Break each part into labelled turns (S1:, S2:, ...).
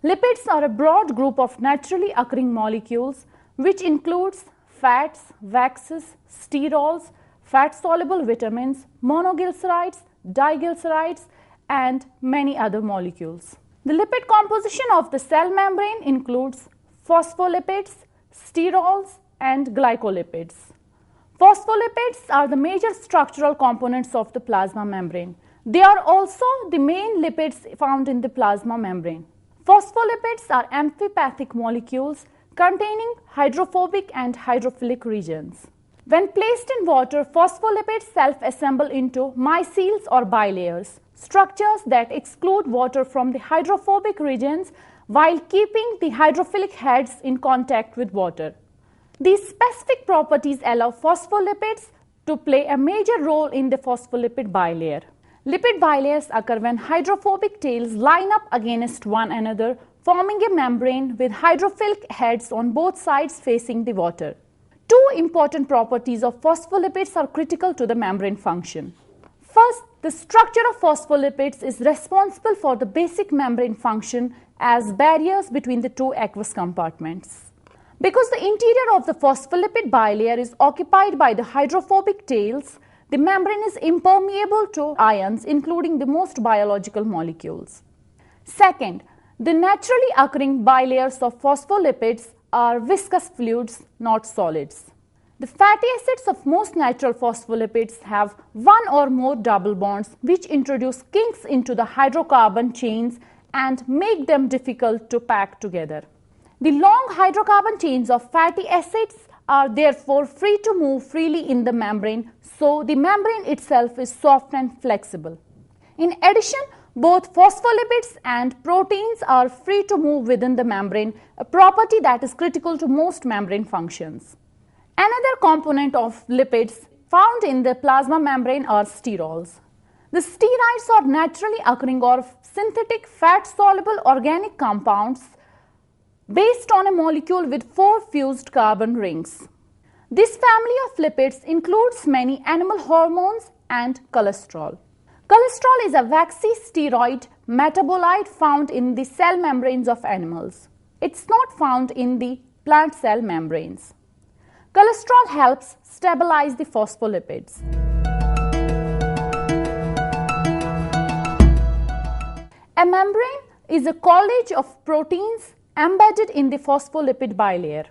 S1: Lipids are a broad group of naturally occurring molecules which includes fats, waxes, sterols, fat-soluble vitamins, monoglycerides, diglycerides, and many other molecules. The lipid composition of the cell membrane includes phospholipids, sterols, and glycolipids. Phospholipids are the major structural components of the plasma membrane. They are also the main lipids found in the plasma membrane. Phospholipids are amphipathic molecules containing hydrophobic and hydrophilic regions. When placed in water, phospholipids self-assemble into micelles or bilayers, structures that exclude water from the hydrophobic regions while keeping the hydrophilic heads in contact with water. These specific properties allow phospholipids to play a major role in the phospholipid bilayer. Lipid bilayers occur when hydrophobic tails line up against one another, forming a membrane with hydrophilic heads on both sides facing the water. Two important properties of phospholipids are critical to the membrane function. First, the structure of phospholipids is responsible for the basic membrane function as barriers between the two aqueous compartments. Because the interior of the phospholipid bilayer is occupied by the hydrophobic tails, the membrane is impermeable to ions, including the most biological molecules. Second, the naturally occurring bilayers of phospholipids are viscous fluids, not solids. The fatty acids of most natural phospholipids have one or more double bonds which introduce kinks into the hydrocarbon chains and make them difficult to pack together. The long hydrocarbon chains of fatty acids are therefore free to move freely in the membrane, so the membrane itself is soft and flexible. In addition, both phospholipids and proteins are free to move within the membrane, a property that is critical to most membrane functions. Another component of lipids found in the plasma membrane are sterols. The steroids are naturally occurring or synthetic fat-soluble organic compounds based on a molecule with 4 fused carbon rings. This family of lipids includes many animal hormones and cholesterol. Cholesterol is a waxy steroid metabolite found in the cell membranes of animals. It's not found in the plant cell membranes. Cholesterol helps stabilize the phospholipids. A membrane is a collage of proteins embedded in the phospholipid bilayer.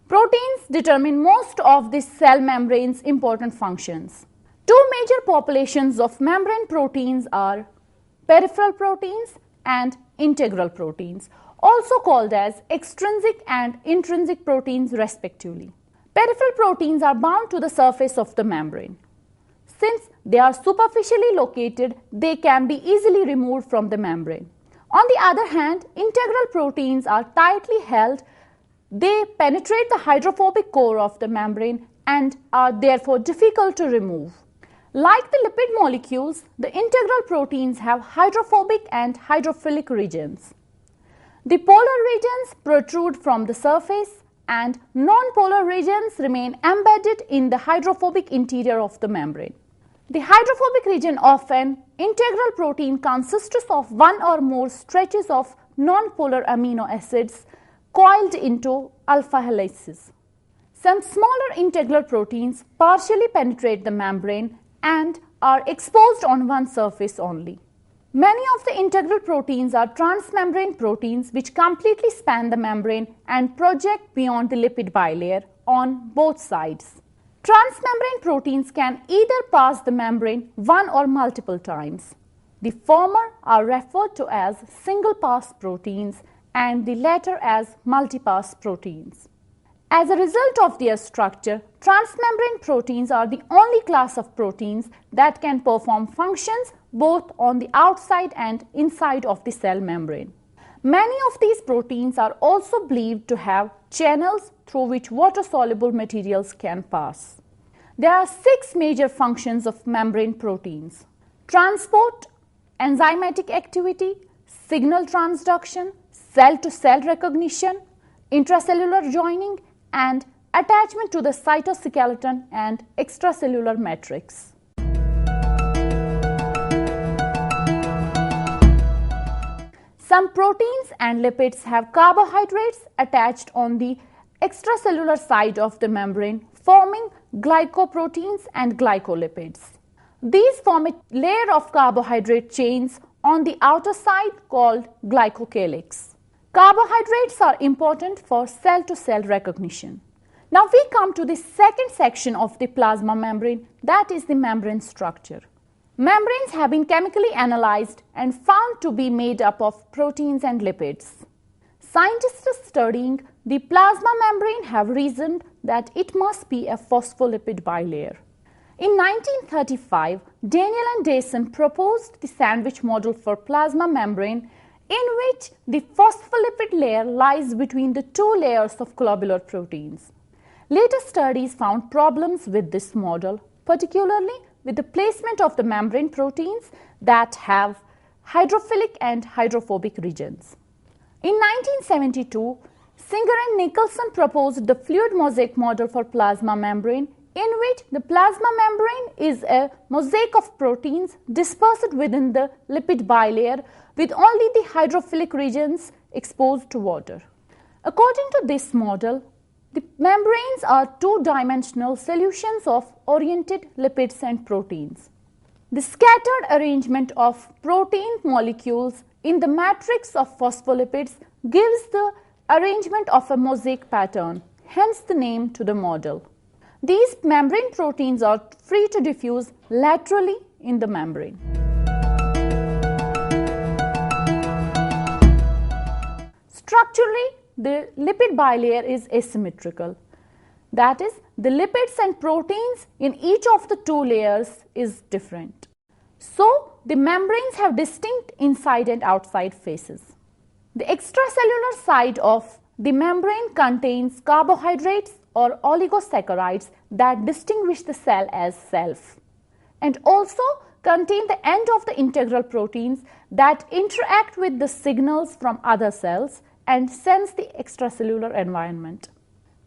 S1: Proteins determine most of the cell membrane's important functions. Two major populations of membrane proteins are peripheral proteins and integral proteins, also called as extrinsic and intrinsic proteins respectively. Peripheral proteins are bound to the surface of the membrane. Since they are superficially located, they can be easily removed from the membrane. On the other hand, integral proteins are tightly held. They penetrate the hydrophobic core of the membrane and are therefore difficult to remove. Like the lipid molecules, the integral proteins have hydrophobic and hydrophilic regions. The polar regions protrude from the surface and non-polar regions remain embedded in the hydrophobic interior of the membrane. The hydrophobic region of an integral protein consists of one or more stretches of non-polar amino acids coiled into alpha helices. Some smaller integral proteins partially penetrate the membrane and are exposed on one surface only. Many of the integral proteins are transmembrane proteins which completely span the membrane and project beyond the lipid bilayer on both sides. Transmembrane proteins can either pass the membrane one or multiple times. The former are referred to as single-pass proteins and the latter as multi-pass proteins. As a result of their structure, transmembrane proteins are the only class of proteins that can perform functions both on the outside and inside of the cell membrane. Many of these proteins are also believed to have channels through which water-soluble materials can pass. There are 6 major functions of membrane proteins: transport, enzymatic activity, signal transduction, cell-to-cell recognition, intracellular joining, and attachment to the cytoskeleton and extracellular matrix. Some proteins and lipids have carbohydrates attached on the extracellular side of the membrane, forming glycoproteins and glycolipids. These form a layer of carbohydrate chains on the outer side called glycocalyx. Carbohydrates are important for cell-to-cell recognition. Now we come to the second section of the plasma membrane, that is the membrane structure. Membranes have been chemically analyzed and found to be made up of proteins and lipids. Scientists studying the plasma membrane have reasoned that it must be a phospholipid bilayer. In 1935, Daniel and Dyson proposed the sandwich model for plasma membrane, in which the phospholipid layer lies between the two layers of globular proteins. Later studies found problems with this model, particularly with the placement of the membrane proteins that have hydrophilic and hydrophobic regions. In 1972, Singer and Nicholson proposed the fluid mosaic model for plasma membrane, in which the plasma membrane is a mosaic of proteins dispersed within the lipid bilayer with only the hydrophilic regions exposed to water. According to this model, the membranes are two-dimensional solutions of oriented lipids and proteins. The scattered arrangement of protein molecules in the matrix of phospholipids gives the arrangement of a mosaic pattern, hence the name to the model. These membrane proteins are free to diffuse laterally in the membrane. Structurally, the lipid bilayer is asymmetrical. That is, the lipids and proteins in each of the two layers is different. So, the membranes have distinct inside and outside faces. The extracellular side of the membrane contains carbohydrates or oligosaccharides that distinguish the cell as self, and also contain the end of the integral proteins that interact with the signals from other cells and sense the extracellular environment.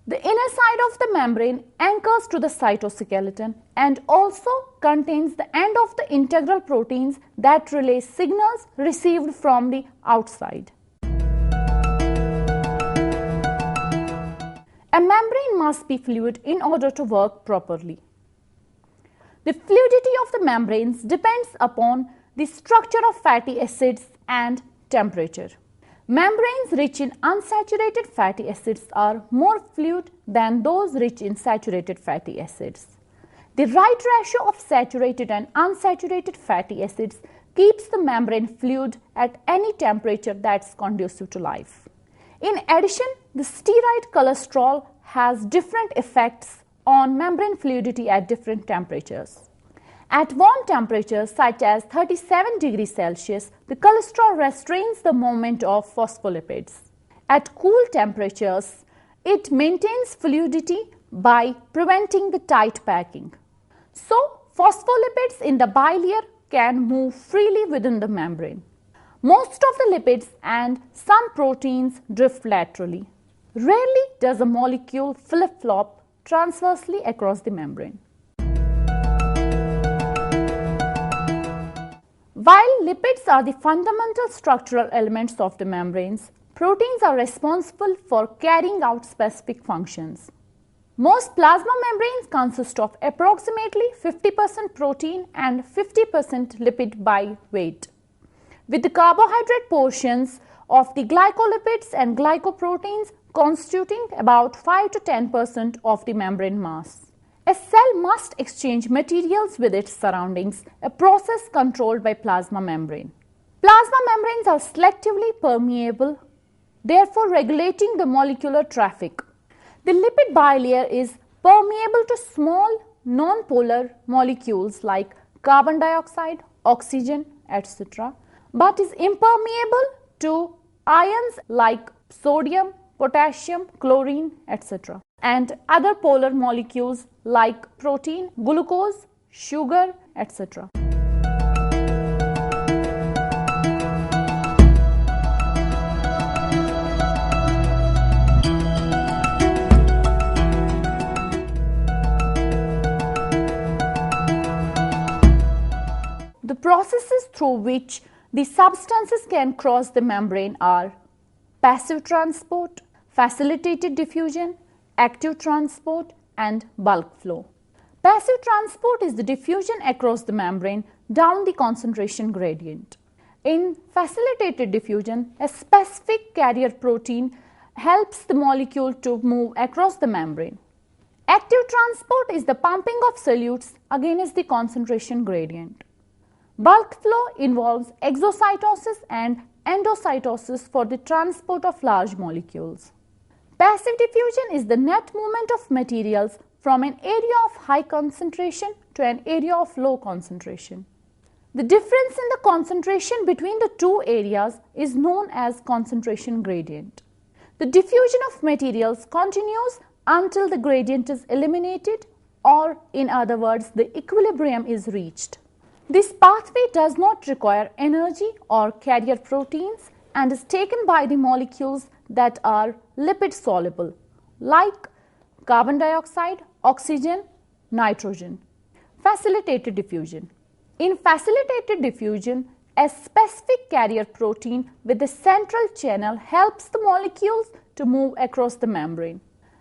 S1: The inner side of the membrane anchors to the cytoskeleton and also contains the end of the integral proteins that relay signals received from the outside. A membrane must be fluid in order to work properly. The fluidity of the membranes depends upon the structure of fatty acids and temperature. Membranes rich in unsaturated fatty acids are more fluid than those rich in saturated fatty acids. The right ratio of saturated and unsaturated fatty acids keeps the membrane fluid at any temperature that's conducive to life. In addition, the steroid cholesterol has different effects on membrane fluidity at different temperatures. At warm temperatures such as 37 degrees Celsius, the cholesterol restrains the movement of phospholipids. At cool temperatures, it maintains fluidity by preventing the tight packing. So, phospholipids in the bilayer can move freely within the membrane. Most of the lipids and some proteins drift laterally. Rarely does a molecule flip-flop transversely across the membrane. While lipids are the fundamental structural elements of the membranes, proteins are responsible for carrying out specific functions. Most plasma membranes consist of approximately 50% protein and 50% lipid by weight, with the carbohydrate portions of the glycolipids and glycoproteins constituting about 5 to 10% of the membrane mass. A cell must exchange materials with its surroundings, a process controlled by plasma membrane. Plasma membranes are selectively permeable, therefore regulating the molecular traffic. The lipid bilayer is permeable to small non-polar molecules like carbon dioxide, oxygen, etc., but is impermeable to ions like sodium, potassium, chlorine, etc., and other polar molecules like protein, glucose, sugar, etc. The processes through which The substances can cross the membrane are passive transport, facilitated diffusion, active transport, and bulk flow. Passive transport is the diffusion across the membrane down the concentration gradient. In facilitated diffusion, a specific carrier protein helps the molecule to move across the membrane. Active transport is the pumping of solutes against the concentration gradient. Bulk flow involves exocytosis and endocytosis for the transport of large molecules. Passive diffusion is the net movement of materials from an area of high concentration to an area of low concentration. The difference in the concentration between the two areas is known as concentration gradient. The diffusion of materials continues until the gradient is eliminated, or in other words, the equilibrium is reached. This pathway does not require energy or carrier proteins and is taken by the molecules that are lipid soluble, like carbon dioxide, oxygen, nitrogen. Facilitated diffusion. In facilitated diffusion, a specific carrier protein with a central channel helps the molecules to move across the membrane.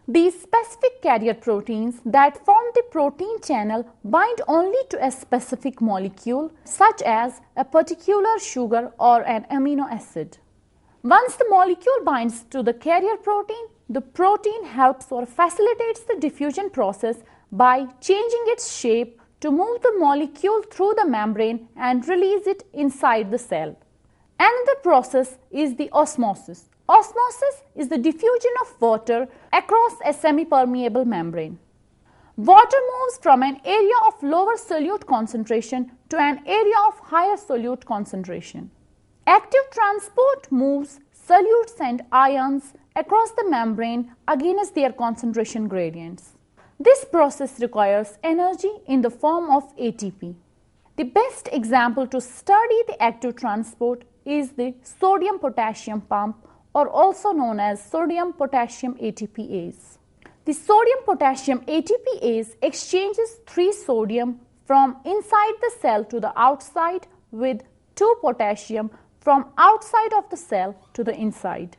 S1: These specific carrier proteins that form the protein channel bind only to a specific molecule, such as a particular sugar or an amino acid. Once the molecule binds to the carrier protein, the protein helps or facilitates the diffusion process by changing its shape to move the molecule through the membrane and release it inside the cell. Another process is the osmosis. Osmosis is the diffusion of water across a semi-permeable membrane. Water moves from an area of lower solute concentration to an area of higher solute concentration. Active transport moves solutes and ions across the membrane against their concentration gradients. This process requires energy in the form of ATP. The best example to study the active transport is the sodium-potassium pump, or also known as sodium-potassium ATPase. The sodium-potassium ATPase exchanges 3 sodium from inside the cell to the outside with 2 potassium from outside of the cell to the inside.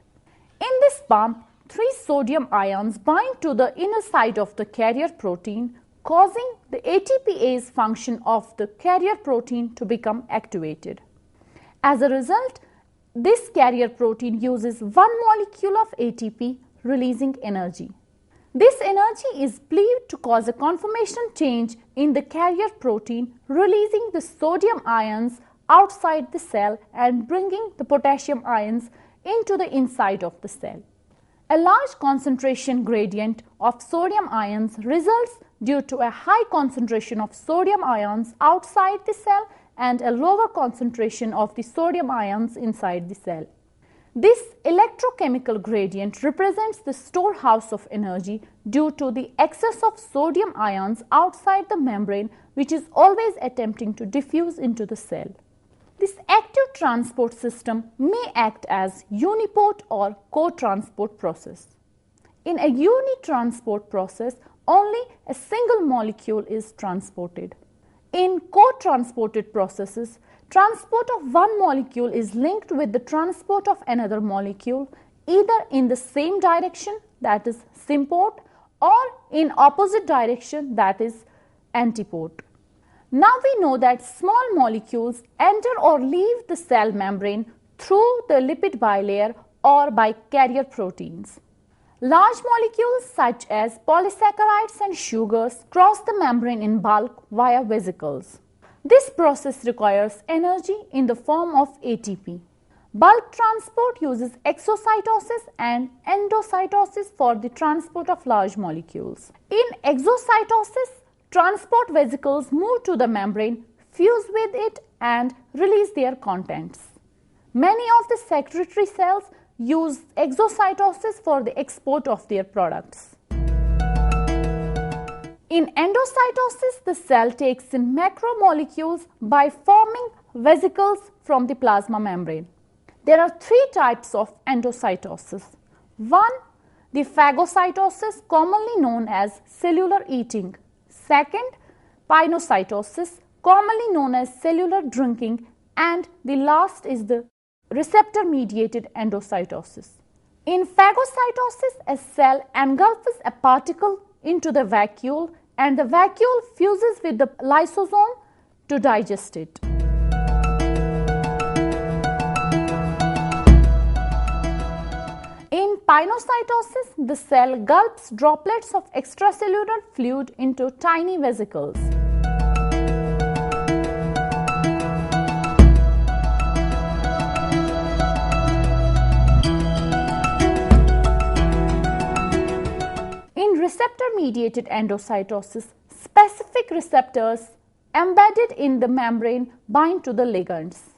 S1: In this pump, 3 sodium ions bind to the inner side of the carrier protein, causing the ATPase function of the carrier protein to become activated. As a result, this carrier protein uses one molecule of ATP, releasing energy. This energy is believed to cause a conformation change in the carrier protein, releasing the sodium ions outside the cell and bringing the potassium ions into the inside of the cell. A large concentration gradient of sodium ions results due to a high concentration of sodium ions outside the cell and a lower concentration of the sodium ions inside the cell. This electrochemical gradient represents the storehouse of energy due to the excess of sodium ions outside the membrane, which is always attempting to diffuse into the cell. This active transport system may act as uniport or co-transport process. In a unitransport process, only a single molecule is transported. In co-transported processes, transport of one molecule is linked with the transport of another molecule, either in the same direction, that is symport, or in opposite direction, that is antiport. Now we know that small molecules enter or leave the cell membrane through the lipid bilayer or by carrier proteins. Large molecules such as polysaccharides and sugars cross the membrane in bulk via vesicles. This process requires energy in the form of ATP. Bulk transport uses exocytosis and endocytosis for the transport of large molecules. In exocytosis, transport vesicles move to the membrane, fuse with it and release their contents. Many of the secretory cells use exocytosis for the export of their products. In endocytosis, the cell takes in macromolecules by forming vesicles from the plasma membrane. There are 3 types of endocytosis. 1. The phagocytosis, commonly known as cellular eating. 2nd, pinocytosis, commonly known as cellular drinking. and the last is the receptor-mediated endocytosis. In phagocytosis, a cell engulfs a particle into the vacuole and the vacuole fuses with the lysosome to digest it. In pinocytosis, the cell gulps droplets of extracellular fluid into tiny vesicles. In receptor-mediated endocytosis, specific receptors embedded in the membrane bind to the ligands.